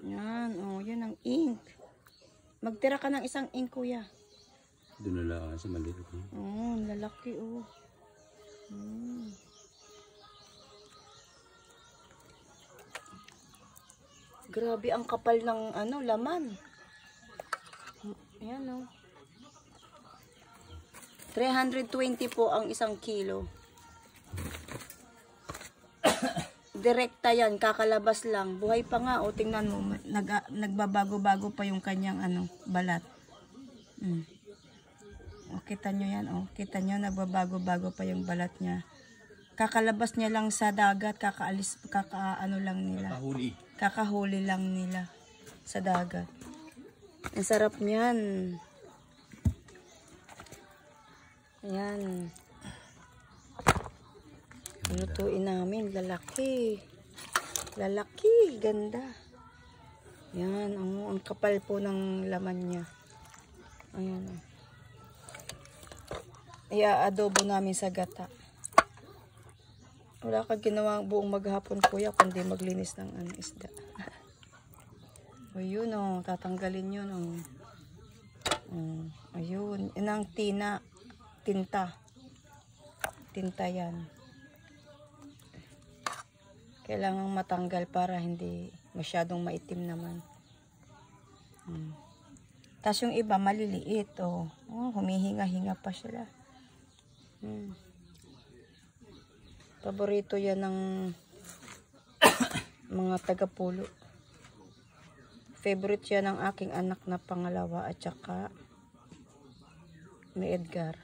Yan, oh, yun ang ink. Magtira ka ng isang ink, kuya. Doon na lang sa maliit. Oh, lalaki, oh. Grabe ang kapal ng ano, laman. Ayan, oh. 320 po ang 1 kilo. Direkta yan, kakalabas lang. Buhay pa nga, o tingnan mo, nagbabago-bago pa yung kanyang ano, balat. O, kita nyo yan, o. Kita nyo, nagbabago-bago pa yung balat niya. Kakalabas niya lang sa dagat, kakaano lang nila. Kakahuli lang nila sa dagat. Ang sarap niyan. Ayan. Lutuin namin, lalaki. Lalaki, ganda. Yan, ang kapal po ng laman niya. Ayan. Ia-adobo namin sa gata. Wala kang ginawa buong maghapon, kuya, kundi maglinis ng isda. O yun, o, tatanggalin yun, o. Ayun, yun ang tinta. Tinta yan. Kailangang matanggal para hindi masyadong maitim naman. Tapos yung iba maliliit. Oh, humihinga-hinga pa sila. Paborito yan ng mga taga-pulo. Favorite yan ng aking anak na pangalawa at saka ni Edgar.